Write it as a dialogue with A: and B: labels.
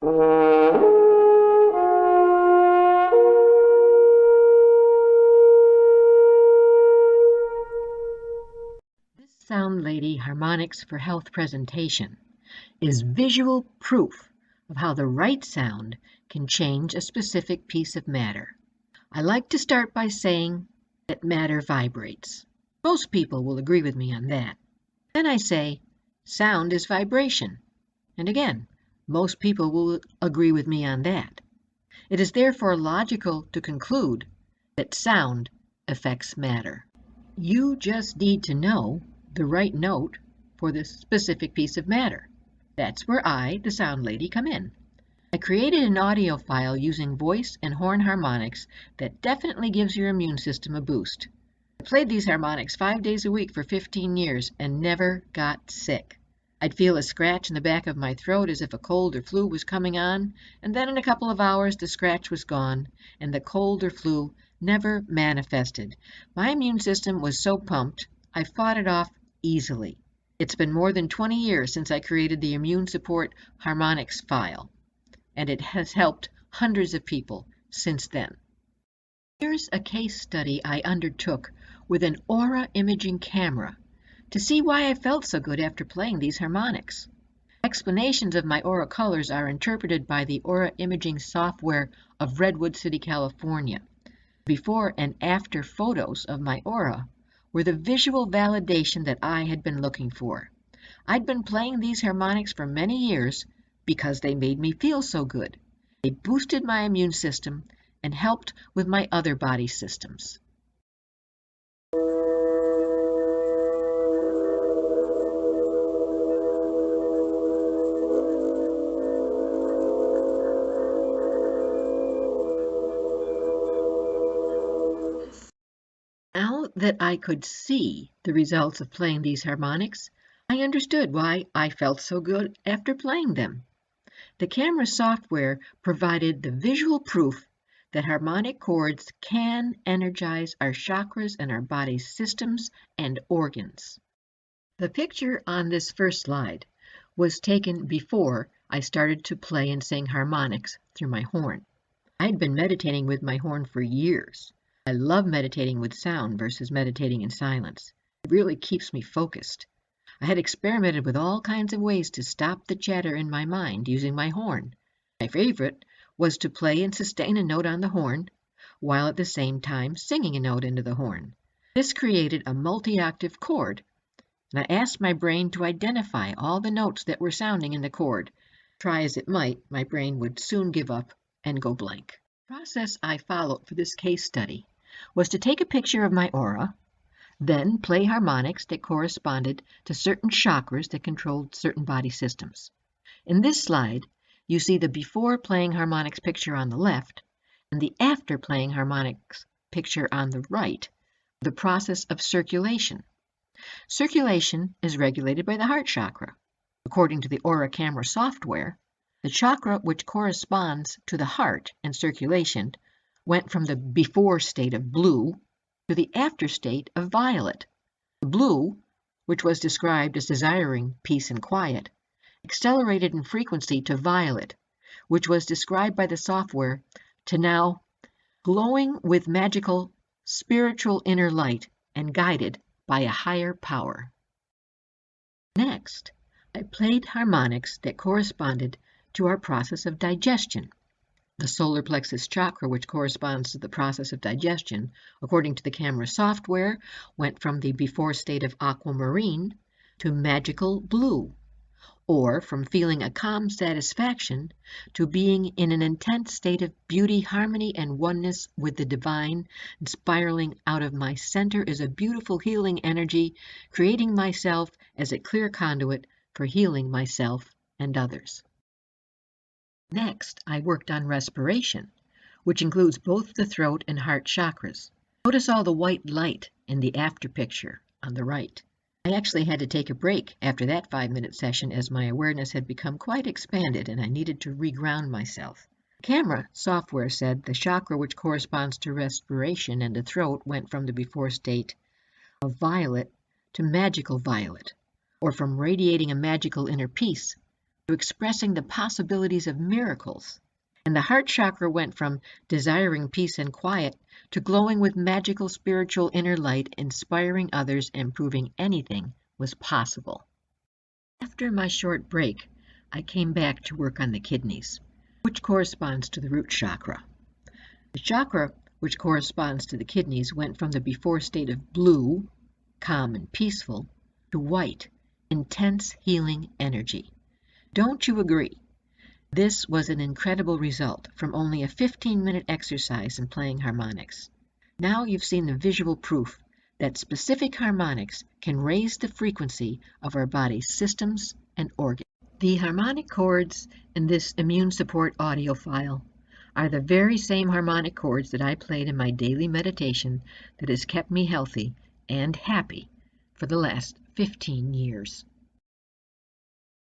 A: This Sound Lady Harmonics for Health presentation is visual proof of how the right sound can change a specific piece of matter. I like to start by saying that matter vibrates. Most people will agree with me on that. Then I say sound is vibration. And again, most people will agree with me on that. It is therefore logical to conclude that sound affects matter. You just need to know the right note for this specific piece of matter. That's where I, the sound lady, come in. I created an audio file using voice and horn harmonics that definitely gives your immune system a boost. I played these harmonics 5 days a week for 15 years and never got sick. I'd feel a scratch in the back of my throat as if a cold or flu was coming on, and then in a couple of hours the scratch was gone and the cold or flu never manifested. My immune system was so pumped, I fought it off easily. It's been more than 20 years since I created the Immune Support Harmonics file, and it has helped hundreds of people since then. Here's a case study I undertook with an aura imaging camera to see why I felt so good after playing these harmonics. Explanations of my aura colors are interpreted by the aura imaging software of Redwood City, California. Before and after photos of my aura were the visual validation that I had been looking for. I'd been playing these harmonics for many years because they made me feel so good. They boosted my immune system and helped with my other body systems. Now that I could see the results of playing these harmonics, I understood why I felt so good after playing them. The camera software provided the visual proof that harmonic chords can energize our chakras and our body's systems and organs. The picture on this first slide was taken before I started to play and sing harmonics through my horn. I'd been meditating with my horn for years. I love meditating with sound versus meditating in silence. It really keeps me focused. I had experimented with all kinds of ways to stop the chatter in my mind using my horn. My favorite was to play and sustain a note on the horn, while at the same time singing a note into the horn. This created a multi-octave chord, and I asked my brain to identify all the notes that were sounding in the chord. Try as it might, my brain would soon give up and go blank. The process I followed for this case study was to take a picture of my aura, then play harmonics that corresponded to certain chakras that controlled certain body systems. In this slide, you see the before playing harmonics picture on the left and the after playing harmonics picture on the right, the process of circulation. Circulation is regulated by the heart chakra. According to the Aura camera software, the chakra which corresponds to the heart and circulation went from the before state of blue to the after state of violet. The blue, which was described as desiring peace and quiet, accelerated in frequency to violet, which was described by the software to now glowing with magical spiritual inner light and guided by a higher power. Next, I played harmonics that corresponded to our process of digestion. The solar plexus chakra, which corresponds to the process of digestion, according to the camera software, went from the before state of aquamarine to magical blue, or from feeling a calm satisfaction to being in an intense state of beauty, harmony, and oneness with the divine, and spiraling out of my center is a beautiful healing energy, creating myself as a clear conduit for healing myself and others. Next, I worked on respiration, which includes both the throat and heart chakras. Notice all the white light in the after picture on the right. I actually had to take a break after that 5-minute session as my awareness had become quite expanded and I needed to reground myself. Camera software said the chakra which corresponds to respiration and the throat went from the before state of violet to magical violet, or from radiating a magical inner peace to expressing the possibilities of miracles. And the heart chakra went from desiring peace and quiet to glowing with magical spiritual inner light, inspiring others and proving anything was possible. After my short break, I came back to work on the kidneys, which corresponds to the root chakra. The chakra which corresponds to the kidneys went from the before state of blue, calm and peaceful, to white, intense healing energy. Don't you agree? This was an incredible result from only a 15-minute exercise in playing harmonics. Now you've seen the visual proof that specific harmonics can raise the frequency of our body's systems and organs. The harmonic chords in this immune support audio file are the very same harmonic chords that I played in my daily meditation that has kept me healthy and happy for the last 15 years.